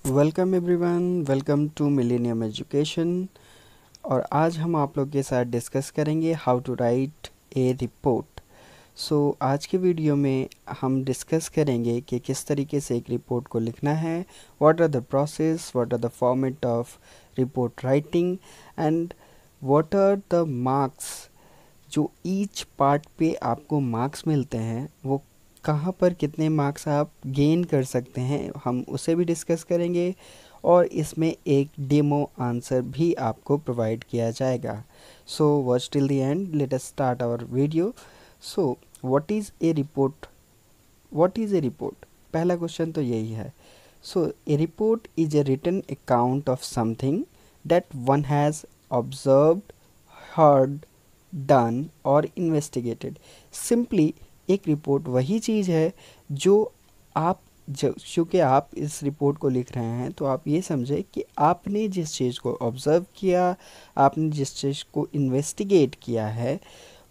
Welcome everyone, welcome to millennium education. और आज हम आप लोग के साथ डिस्कस करेंगे how to write a report. आज के वीडियो में हम डिस्कस करेंगे कि किस तरीके से एक रिपोर्ट को लिखना है, what are the process, what are the format of report writing and what are the marks. जो ईच पार्ट पे आपको मार्क्स मिलते हैं वो कहाँ पर कितने मार्क्स आप गेन कर सकते हैं, हम उसे भी डिस्कस करेंगे। और इसमें एक डेमो आंसर भी आपको प्रोवाइड किया जाएगा। So watch till the end, let us start our video. So what is a report? What is a report? पहला क्वेश्चन तो यही है। So a report is a written account of something that one has observed, heard, done और investigated. Simply एक report वही चीज़ है जो आप चूँकि आप इस रिपोर्ट को लिख रहे हैं तो आप ये समझे कि आपने जिस चीज़ को ऑब्ज़र्व किया, आपने जिस चीज़ को इन्वेस्टिगेट किया है,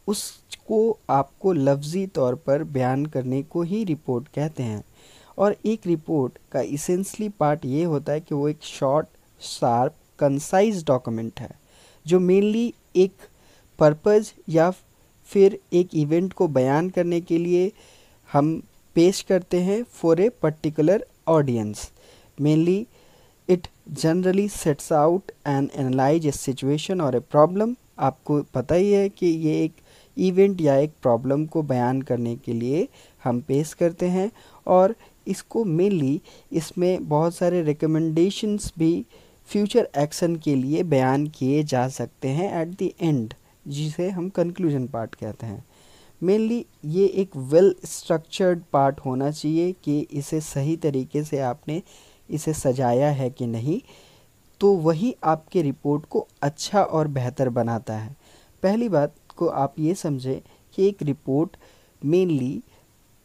उसको आपको लफ्ज़ी तौर पर बयान करने को ही रिपोर्ट कहते हैं। और एक रिपोर्ट का इसेंशली पार्ट ये होता है कि वो एक शॉर्ट, शार्प, कंसाइज डॉक्यूमेंट है जो मेनली एक पर्पज़ या फिर एक इवेंट को बयान करने के लिए हम पेश करते हैं for a particular audience. Mainly it generally sets out and analyse A situation और ए प्रॉब्लम। आपको पता ही है कि ये एक इवेंट या एक प्रॉब्लम को बयान करने के लिए हम पेश करते हैं। और इसको मेनली इसमें बहुत सारे रिकमेंडेशंस भी फ्यूचर एक्शन के लिए बयान किए जा सकते हैं एट द एंड, जिसे हम कंक्लूजन पार्ट कहते हैं। मेनली ये एक वेल स्ट्रक्चर्ड पार्ट होना चाहिए कि इसे सही तरीके से आपने इसे सजाया है कि नहीं, तो वही आपके रिपोर्ट को अच्छा और बेहतर बनाता है। पहली बात को आप ये समझें कि एक रिपोर्ट मेनली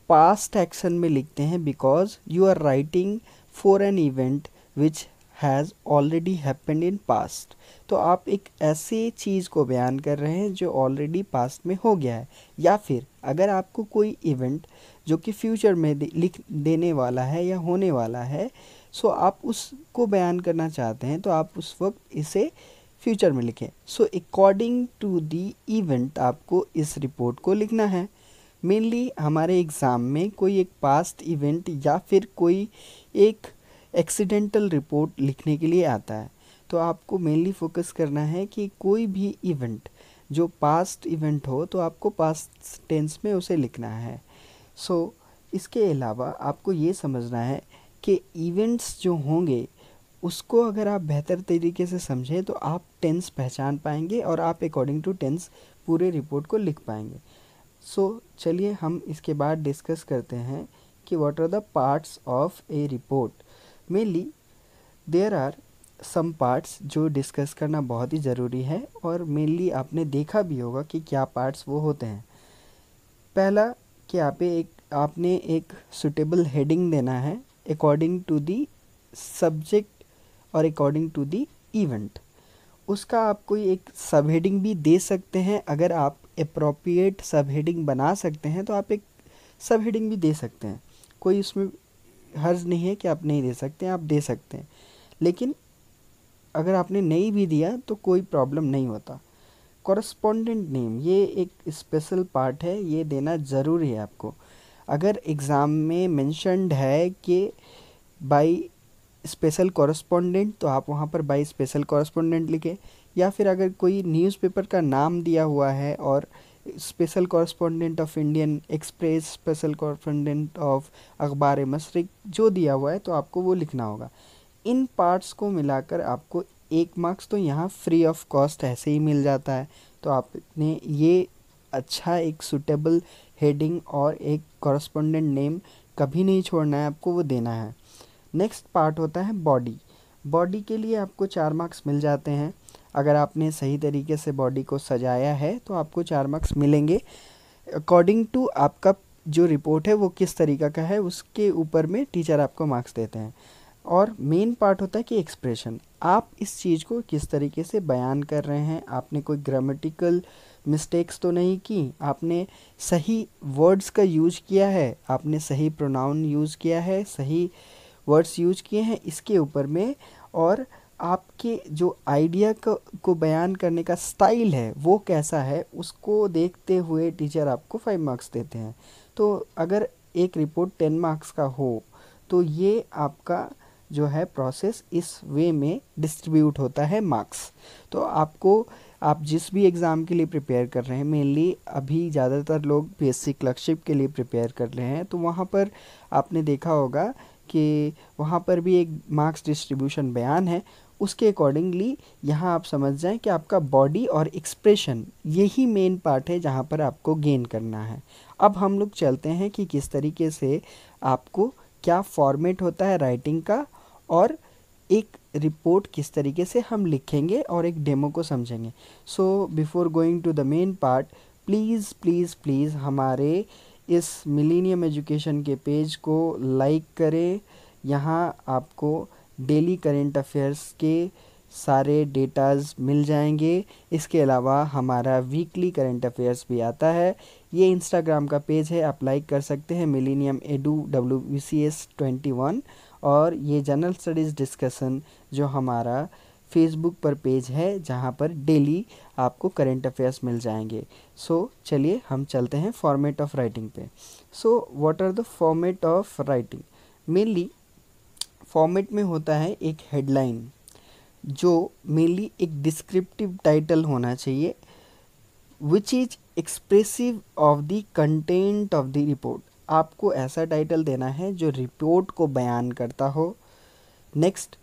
पास्ट एक्शन में लिखते हैं because you are writing for an event which has already happened in past. तो आप एक ऐसे चीज़ को बयान कर रहे हैं जो ऑलरेडी पास्ट में हो गया है। या फिर अगर आपको कोई इवेंट जो कि फ्यूचर में लिख देने वाला है या होने वाला है, सो आप उसको बयान करना चाहते हैं तो आप उस वक्त इसे फ्यूचर में लिखें। So according to the event आपको इस रिपोर्ट को लिखना है। मेनली हमारे एग्ज़ाम में कोई एक पास्ट इवेंट या फिर कोई एक एक्सीडेंटल रिपोर्ट लिखने के लिए आता है, तो आपको मेनली फोकस करना है कि कोई भी इवेंट जो पास्ट इवेंट हो तो आपको पास्ट टेंस में उसे लिखना है। इसके अलावा आपको ये समझना है कि इवेंट्स जो होंगे उसको अगर आप बेहतर तरीके से समझें तो आप टेंस पहचान पाएंगे और आप अकॉर्डिंग टू टेंस पूरे रिपोर्ट को लिख पाएंगे। चलिए हम इसके बाद डिस्कस करते हैं कि what are the parts of a report. Mainly there are some parts जो डिस्कस करना बहुत ही ज़रूरी है और मेनली आपने देखा भी होगा कि क्या पार्ट्स वो होते हैं। पहला कि आपने एक सुटेबल हेडिंग देना है अकॉर्डिंग टू दी सब्जेक्ट और अकॉर्डिंग टू दी इवेंट। उसका आप कोई एक सब हेडिंग भी दे सकते हैं। अगर आप अप्रोप्रिएट सब हेडिंग बना सकते हैं तो आप एक सब हेडिंग भी दे सकते हैं, कोई उसमें हर्ज नहीं है कि आप नहीं दे सकते हैं, आप दे सकते हैं। लेकिन अगर आपने नहीं भी दिया तो कोई प्रॉब्लम नहीं होता। कॉरस्पॉन्डेंट नेम ये एक स्पेशल पार्ट है, ये देना ज़रूरी है आपको। अगर एग्ज़ाम में मेंशन्ड है कि बाय स्पेशल कॉरस्पॉन्डेंट तो आप वहाँ पर बाय स्पेशल कॉरस्पॉन्डेंट लिखें। या फिर अगर कोई न्यूज़पेपर का नाम दिया हुआ है और special correspondent of Indian express, special correspondent of अखबार मशरिक जो दिया हुआ है तो आपको वो लिखना होगा। इन पार्ट्स को मिलाकर आपको 1 मार्क्स तो यहाँ फ्री ऑफ कॉस्ट ऐसे ही मिल जाता है। तो आपने ये अच्छा एक सूटेबल हेडिंग और एक कॉरस्पॉन्डेंट नेम कभी नहीं छोड़ना है, आपको वो देना है। नेक्स्ट पार्ट होता है बॉडी। बॉडी के लिए आपको 4 मार्क्स मिल जाते हैं। अगर आपने सही तरीके से बॉडी को सजाया है तो आपको 4 मार्क्स मिलेंगे। अकॉर्डिंग टू आपका जो रिपोर्ट है वो किस तरीक़ा का है उसके ऊपर में टीचर आपको मार्क्स देते हैं। और मेन पार्ट होता है कि एक्सप्रेशन, आप इस चीज़ को किस तरीके से बयान कर रहे हैं। आपने कोई ग्रामेटिकल मिस्टेक्स तो नहीं की, आपने सही वर्ड्स का यूज़ किया है, आपने सही प्रोनाउन यूज़ किया है, सही वर्ड्स यूज किए हैं इसके ऊपर में, और आपके जो आइडिया को बयान करने का स्टाइल है वो कैसा है उसको देखते हुए टीचर आपको 5 मार्क्स देते हैं। तो अगर एक रिपोर्ट 10 मार्क्स का हो तो ये आपका जो है प्रोसेस इस वे में डिस्ट्रीब्यूट होता है मार्क्स। तो आपको, आप जिस भी एग्ज़ाम के लिए प्रिपेयर कर रहे हैं, मेनली अभी ज़्यादातर लोग पीएससी क्लर्कशिप के लिए प्रिपेयर कर रहे हैं, तो वहाँ पर आपने देखा होगा कि वहाँ पर भी एक मार्क्स डिस्ट्रीब्यूशन बयान है। उसके अकॉर्डिंगली यहाँ आप समझ जाएं कि आपका बॉडी और एक्सप्रेशन यही मेन पार्ट है जहाँ पर आपको गेन करना है। अब हम लोग चलते हैं कि किस तरीके से आपको क्या फॉर्मेट होता है राइटिंग का, और एक रिपोर्ट किस तरीके से हम लिखेंगे, और एक डेमो को समझेंगे। So before going to the main part, please please please हमारे इस मिलेनियम एजुकेशन के पेज को लाइक करें। यहाँ आपको डेली करेंट अफेयर्स के सारे डेटाज मिल जाएंगे। इसके अलावा हमारा वीकली करेंट अफेयर्स भी आता है। ये इंस्टाग्राम का पेज है, आप लाइक कर सकते हैं, मिलेनियम एडू WBCS21। और ये जनरल स्टडीज़ डिस्कशन जो हमारा फेसबुक पर पेज है जहाँ पर डेली आपको करेंट अफेयर्स मिल जाएंगे। सो चलिए हम चलते हैं फॉर्मेट ऑफ राइटिंग पे। So what are the format of writing? Mainly format में होता है एक हेडलाइन जो मेनली एक डिस्क्रिप्टिव टाइटल होना चाहिए, which is expressive of the content of the report. आपको ऐसा टाइटल देना है जो रिपोर्ट को बयान करता हो। नेक्स्ट,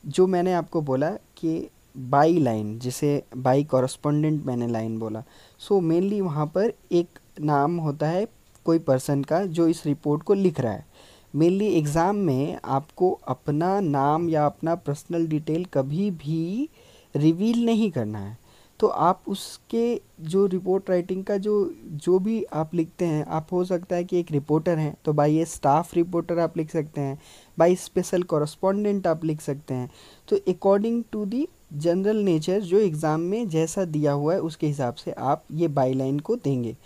जो मैंने आपको बोला कि बाई लाइन, जिसे बाई कॉरस्पॉन्डेंट मैंने लाइन बोला, सो मेनली वहाँ पर एक नाम होता है कोई पर्सन का जो इस रिपोर्ट को लिख रहा है। मेनली एग्ज़ाम में आपको अपना नाम या अपना पर्सनल डिटेल कभी भी रिवील नहीं करना है। तो आप उसके जो रिपोर्ट राइटिंग का जो भी आप लिखते हैं, आप हो सकता है कि एक रिपोर्टर हैं तो बाई ए स्टाफ रिपोर्टर आप लिख सकते हैं, बाई स्पेशल कॉरस्पॉन्डेंट आप लिख सकते हैं। तो according to the general nature जो एग्ज़ाम में जैसा दिया हुआ है उसके हिसाब से आप ये बाई लाइन को देंगे।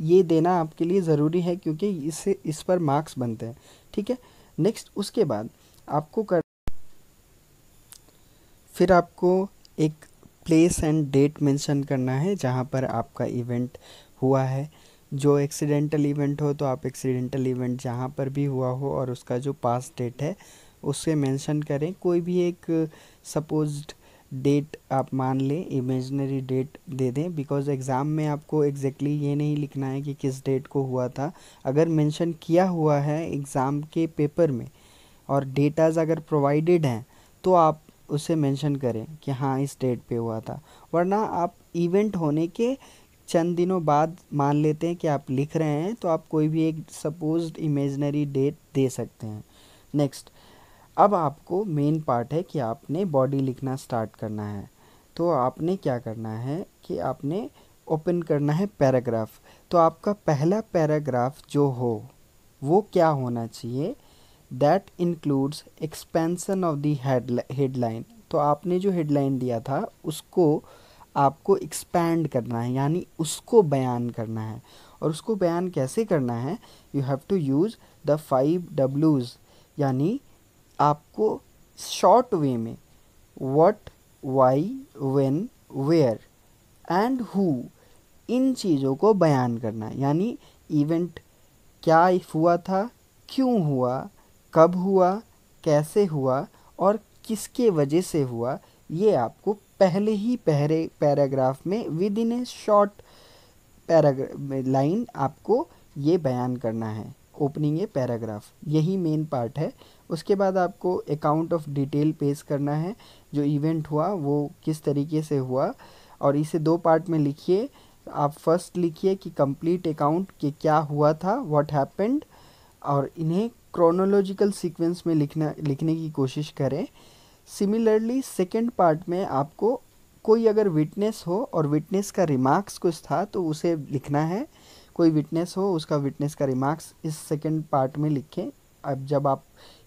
ये देना आपके लिए ज़रूरी है क्योंकि इससे इस पर मार्क्स बनते हैं। ठीक है। नेक्स्ट, उसके बाद फिर आपको एक प्लेस एंड डेट मेंशन करना है जहाँ पर आपका इवेंट हुआ है। जो एक्सीडेंटल इवेंट हो तो आप एक्सीडेंटल इवेंट जहाँ पर भी हुआ हो और उसका जो पास डेट है उससे मेंशन करें। कोई भी एक सपोज्ड डेट आप मान लें, इमेजिनरी डेट दे दें, बिकॉज़ एग्ज़ाम में आपको एग्जैक्टली ये नहीं लिखना है कि किस डेट को हुआ था। अगर मेंशन किया हुआ है एग्ज़ाम के पेपर में और डेटाज अगर प्रोवाइडेड हैं तो आप उसे मेंशन करें कि हाँ इस डेट पे हुआ था। वरना आप इवेंट होने के चंद दिनों बाद मान लेते हैं कि आप लिख रहे हैं तो आप कोई भी एक सपोज्ड इमेजिनरी डेट दे सकते हैं। नेक्स्ट, अब आपको मेन पार्ट है कि आपने बॉडी लिखना स्टार्ट करना है। तो आपने क्या करना है कि आपने ओपन करना है पैराग्राफ। तो आपका पहला पैराग्राफ जो हो वो क्या होना चाहिए? That includes expansion of the headline. तो आपने जो हेडलाइन दिया था उसको आपको एक्सपैंड करना है, यानी उसको बयान करना है। और उसको बयान कैसे करना है? You have to use the 5 W's, यानी आपको शॉर्ट वे में what, why, when, where and who, इन चीज़ों को बयान करना है। यानी इवेंट क्या हुआ था, क्यों हुआ, कब हुआ, कैसे हुआ और किसके वजह से हुआ, ये आपको पहले ही पैराग्राफ में with in A short line आपको ये बयान करना है। ओपनिंग ए पैराग्राफ, यही मेन पार्ट है। उसके बाद आपको अकाउंट ऑफ डिटेल पेश करना है, जो इवेंट हुआ वो किस तरीके से हुआ, और इसे 2 पार्ट में लिखिए। आप फर्स्ट लिखिए कि कंप्लीट अकाउंट कि क्या हुआ था, व्हाट हैपेंड, और इन्हें क्रोनोलॉजिकल सीक्वेंस में लिखने की कोशिश करें। सिमिलरली सेकंड पार्ट में आपको कोई अगर विटनेस हो और विटनेस का रिमार्क्स कुछ था तो उसे लिखना है। कोई विटनेस हो उसका विटनेस का रिमार्क्स इस सेकंड पार्ट में लिखें अब जब आप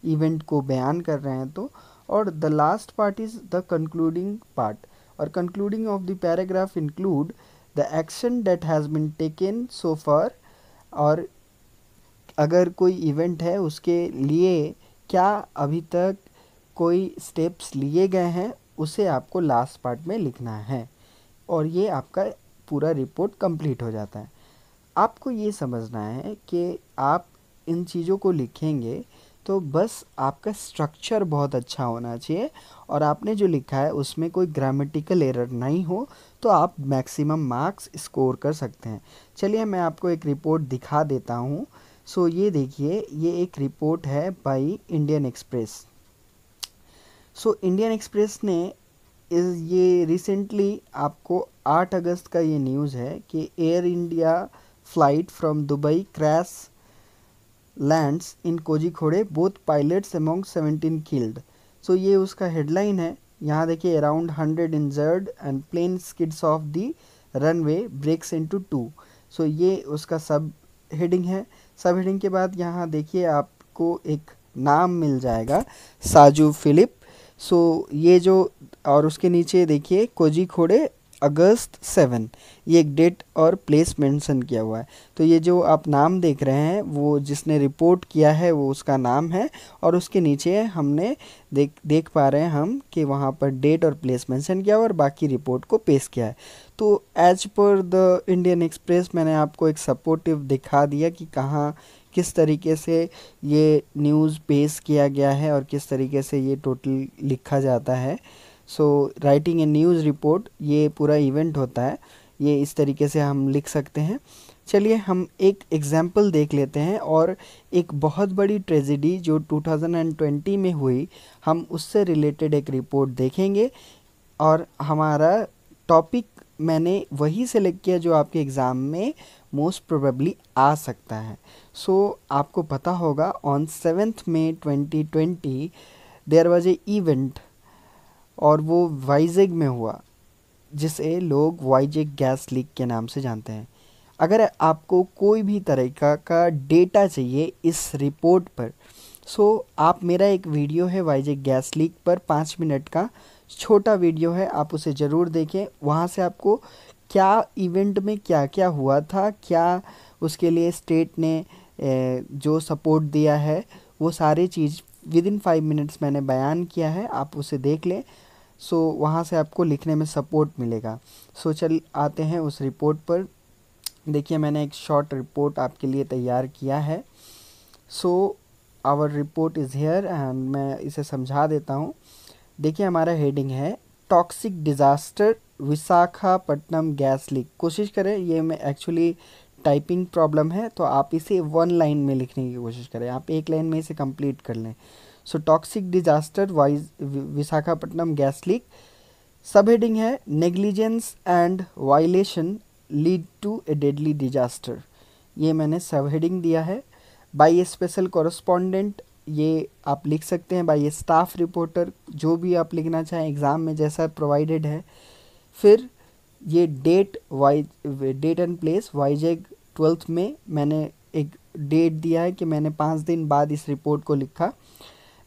इवेंट को बयान कर रहे हैं तो। और the last part is the concluding part, और concluding of the paragraph include the action that has been taken so far, और अगर कोई इवेंट है उसके लिए क्या अभी तक कोई स्टेप्स लिए गए हैं, उसे आपको लास्ट पार्ट में लिखना है और ये आपका पूरा रिपोर्ट कंप्लीट हो जाता है। आपको ये समझना है कि आप इन चीज़ों को लिखेंगे तो बस आपका स्ट्रक्चर बहुत अच्छा होना चाहिए और आपने जो लिखा है उसमें कोई ग्रामेटिकल एरर नहीं हो, तो आप मैक्सिमम मार्क्स स्कोर कर सकते हैं। चलिए मैं आपको एक रिपोर्ट दिखा देता हूँ। सो ये देखिए, ये एक रिपोर्ट है by Indian express. So Indian express ने ये रिसेंटली आपको 8 अगस्त का ये न्यूज़ है कि Air India flight from Dubai crash lands in Kozhikode, both pilots among 17 killed. So ये उसका हेडलाइन है। यहाँ देखिए, around 100 injured and plane skids off the runway breaks into 2। So ये उसका सब हेडिंग है। सब हेडिंग के बाद यहाँ देखिए आपको एक नाम मिल जाएगा, साजू फिलिप। सो ये जो, और उसके नीचे देखिए कोझिकोड अगस्त 7, ये एक डेट और प्लेस मेंशन किया हुआ है। तो ये जो आप नाम देख रहे हैं वो जिसने रिपोर्ट किया है वो उसका नाम है, और उसके नीचे हमने देख पा रहे हैं हम कि वहाँ पर डेट और प्लेस मेंशन किया हुआ और बाकी रिपोर्ट को पेश किया है। तो as per the Indian express मैंने आपको एक सपोर्टिव दिखा दिया कि कहाँ किस तरीके से ये न्यूज़ पेश किया गया है और किस तरीके से ये टोटल लिखा जाता है। So writing a news report, ये पूरा इवेंट होता है, ये इस तरीके से हम लिख सकते हैं। चलिए हम एक एग्जाम्पल देख लेते हैं और एक बहुत बड़ी ट्रेजेडी जो 2020 में हुई, हम उससे रिलेटेड एक रिपोर्ट देखेंगे। और हमारा टॉपिक मैंने वही सेलेक्ट किया जो आपके एग्ज़ाम में मोस्ट प्रोबेबली आ सकता है। सो आपको पता होगा on 7 May 2020 there was a event, और वो वाइजेग में हुआ, जिसे लोग वाइजेग गैस लीक के नाम से जानते हैं। अगर आपको कोई भी तरीका का डेटा चाहिए इस रिपोर्ट पर, सो आप मेरा एक वीडियो है वाइजेग गैस लीक पर, 5 मिनट का छोटा वीडियो है, आप उसे ज़रूर देखें। वहाँ से आपको क्या इवेंट में क्या क्या हुआ था, क्या उसके लिए स्टेट ने जो सपोर्ट दिया है, वो सारी चीज़ विदिन 5 मिनट्स मैंने बयान किया है, आप उसे देख लें। सो वहाँ से आपको लिखने में सपोर्ट मिलेगा। सो चल आते हैं उस रिपोर्ट पर। देखिए मैंने एक शॉर्ट रिपोर्ट आपके लिए तैयार किया है। So our report is here and मैं इसे समझा देता हूँ। देखिए हमारा हेडिंग है toxic disaster Visakhapatnam gas leak. कोशिश करें, ये मैं एक्चुअली टाइपिंग प्रॉब्लम है तो आप इसे 1 लाइन में लिखने की कोशिश करें, आप 1 लाइन में इसे कंप्लीट कर लें। So toxic disaster Visakhapatnam gas leak. Sub heading है negligence and violation lead to a deadly disaster. ये मैंने सब हेडिंग दिया है। बाय ए स्पेशल कॉरेस्पॉन्डेंट, ये आप लिख सकते हैं। बाय ए स्टाफ रिपोर्टर, जो भी आप लिखना चाहें एग्ज़ाम में जैसा प्रोवाइडेड है। फिर ये डेट एंड प्लेस वाइजेग 12 में मैंने एक डेट दिया है कि मैंने 5 दिन बाद इस रिपोर्ट को लिखा।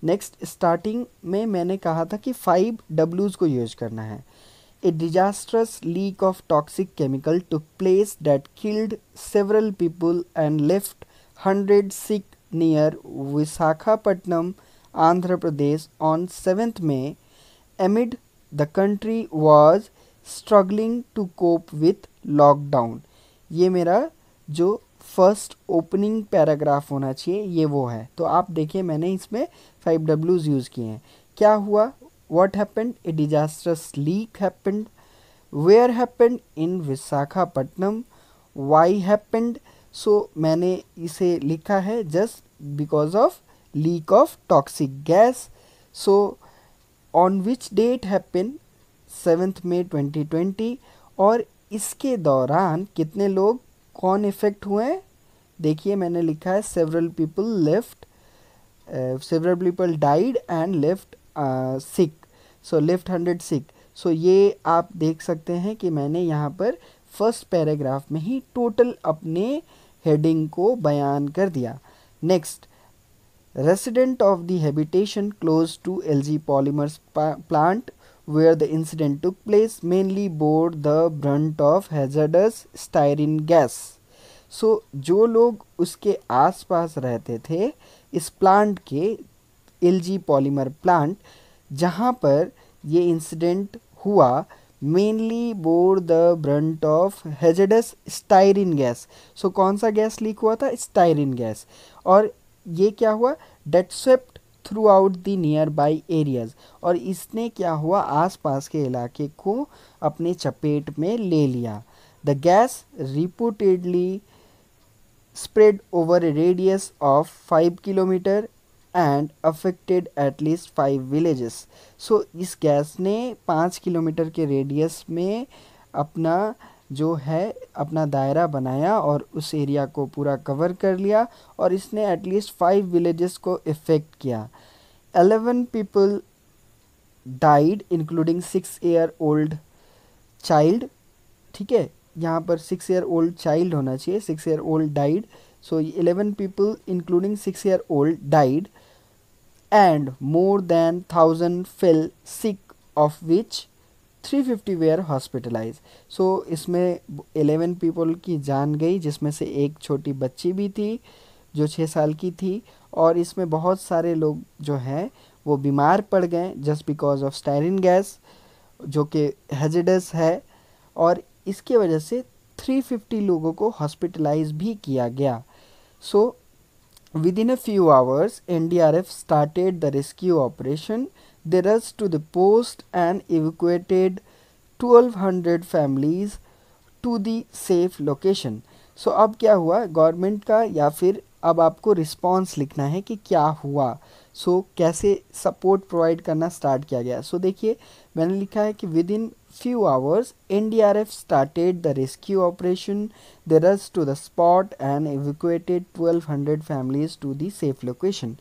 नेक्स्ट स्टार्टिंग में मैंने कहा था कि 5 W's को यूज करना है। A disastrous leak of toxic chemical took place that killed several people and left 100 sick near Visakhapatnam, Andhra Pradesh on 7th May amid the country was struggling to cope with lockdown। ये मेरा जो फर्स्ट ओपनिंग पैराग्राफ होना चाहिए ये वो है। तो आप देखिए मैंने इसमें 5 W's यूज़ किए हैं। क्या हुआ, what happened, a disasters leak happened, where happened, in Visakhapatnam, why happened. So मैंने इसे लिखा है just because of leak of toxic gas. So on which date happen, 7th May 2020। और इसके दौरान कितने लोग कौन इफेक्ट हुए हैं, देखिए मैंने लिखा है several people died and left sick. So left 100 sick। सो ये आप देख सकते हैं कि मैंने यहाँ पर फर्स्ट पैराग्राफ में ही टोटल अपने हेडिंग को बयान कर दिया। Next, resident of the habitation close to LG Polymers plant where the incident took place mainly bore the brunt of hazardous styrene gas। सो जो लोग उसके आसपास रहते थे इस प्लांट के, एलजी पॉलीमर प्लांट, जहां पर ये इंसिडेंट हुआ, mainly bore the brunt of hazardous styrene gas. So कौन सा गैस लीक हुआ था? Styrene gas. और ये क्या हुआ? That swept throughout the nearby areas, और इसने क्या हुआ, आसपास के इलाके को अपने चपेट में ले लिया। The gas reportedly spread over a radius of 5 kilometre and affected at least 5 villages. So इस गैस ने 5 किलोमीटर के रेडियस में अपना जो है अपना दायरा बनाया और उस एरिया को पूरा कवर कर लिया, और इसने एटलीस्ट 5 विलेजेस को इफ़ेक्ट किया। 11 people died including 6-year-old child. ठीक है, यहाँ पर 6-year-old चाइल्ड होना चाहिए, 6-year-old died. So 11 people including 6-year-old died and more than 1000 fell sick, of which 350 were hospitalize. So इसमें 11 पीपल की जान गई, जिसमें से एक छोटी बच्ची भी थी जो 6 साल की थी, और इसमें बहुत सारे लोग जो हैं वो बीमार पड़ गए just because of styrene gas, जो कि हैजर्डस है, और इसके वजह से 350 लोगों को हॉस्पिटलाइज भी किया गया। सो within a few hours, NDRF started the rescue operation. They rushed to the post and evacuated 1200 families to the safe location. So अब क्या हुआ गवर्नमेंट का, या फिर अब आपको रिस्पॉन्स लिखना है कि क्या हुआ। कैसे सपोर्ट प्रोवाइड करना स्टार्ट किया गया। देखिए मैंने लिखा है कि with in few hours NDRF started the rescue operation. They rushed to the spot and evacuated 1200 families to the safe location.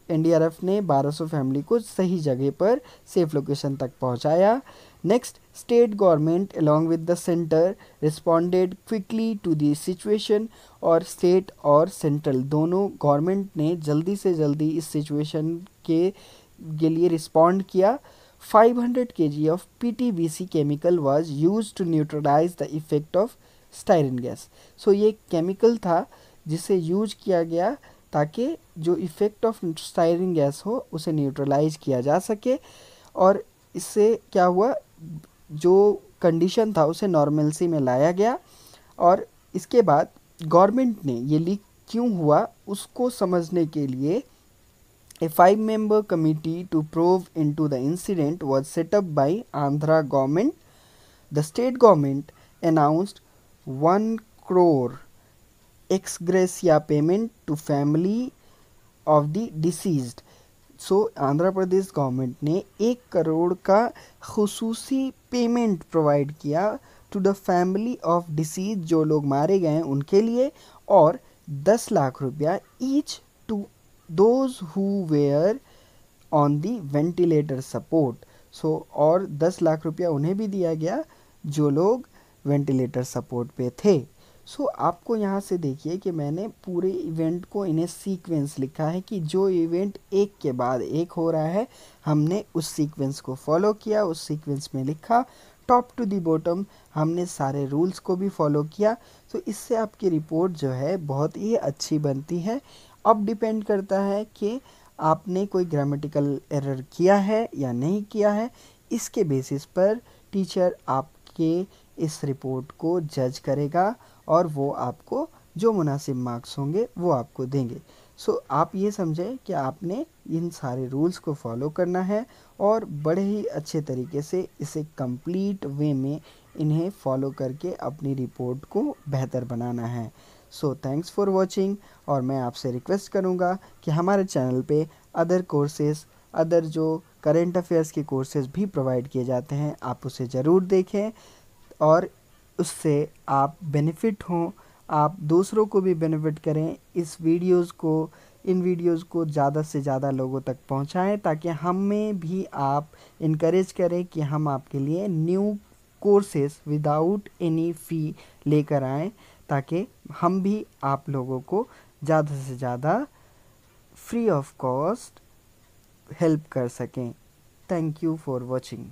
NDRF ने 1200 फैमिली को सही जगह पर सेफ लोकेशन तक पहुंचाया। Next, state government along with the center responded quickly to the situation, और state और central दोनों गवर्नमेंट ने जल्दी से जल्दी इस सिचुएशन के लिए रिस्पॉन्ड किया। 500 kg of PTBC chemical was used to neutralize the effect of styrene gas. ये केमिकल था जिसे यूज किया गया ताकि जो इफ़ेक्ट ऑफ स्टायरिन गैस हो उसे न्यूट्रलाइज किया जा सके, और इससे क्या हुआ, जो कंडीशन था उसे नॉर्मलसी में लाया गया। और इसके बाद गवर्नमेंट ने ये लीक क्यों हुआ उसको समझने के लिए a 5-member committee to probe into the incident was set up by Andhra government. The state government announced 1 crore ex gratia payment to family of the deceased. Andhra Pradesh government ने 1 करोड़ का खुसूसी पेमेंट प्रोवाइड किया to the family of deceased, जो लोग मारे गए हैं उनके लिए, और 10 लाख रुपया each to those who were on the ventilator support. और 10 लाख रुपया उन्हें भी दिया गया जो लोग वेंटिलेटर सपोर्ट पे थे। आपको यहाँ से देखिए कि मैंने पूरे इवेंट को इन्हें सीक्वेंस लिखा है कि जो इवेंट एक के बाद एक हो रहा है हमने उस सीक्वेंस को फॉलो किया, उस सीक्वेंस में लिखा टॉप टू दी बॉटम, हमने सारे रूल्स को भी फॉलो किया। इससे आपकी रिपोर्ट जो है बहुत ही अच्छी बनती है। अब डिपेंड करता है कि आपने कोई ग्रामेटिकल एरर किया है या नहीं किया है, इसके बेसिस पर टीचर आपके इस रिपोर्ट को जज करेगा और वो आपको जो मुनासिब मार्क्स होंगे वो आपको देंगे। आप ये समझें कि आपने इन सारे रूल्स को फॉलो करना है और बड़े ही अच्छे तरीके से इसे कंप्लीट वे में इन्हें फॉलो करके अपनी रिपोर्ट को बेहतर बनाना है। थैंक्स फॉर वॉचिंग, और मैं आपसे रिक्वेस्ट करूँगा कि हमारे चैनल पे अदर कोर्सेज़, अदर जो करेंट अफेयर्स के कोर्सेज़ भी प्रोवाइड किए जाते हैं, आप उसे ज़रूर देखें और उससे आप बेनिफिट हों, आप दूसरों को भी बेनिफिट करें। इन वीडियोज़ को ज़्यादा से ज़्यादा लोगों तक पहुंचाएं ताकि हमें भी आप इनकरेज करें कि हम आपके लिए न्यू कोर्सेज़ विदाउट एनी फ़ी लेकर आएँ, ताकि हम भी आप लोगों को ज़्यादा से ज़्यादा फ्री ऑफ कॉस्ट हेल्प कर सकें। Thank you for watching.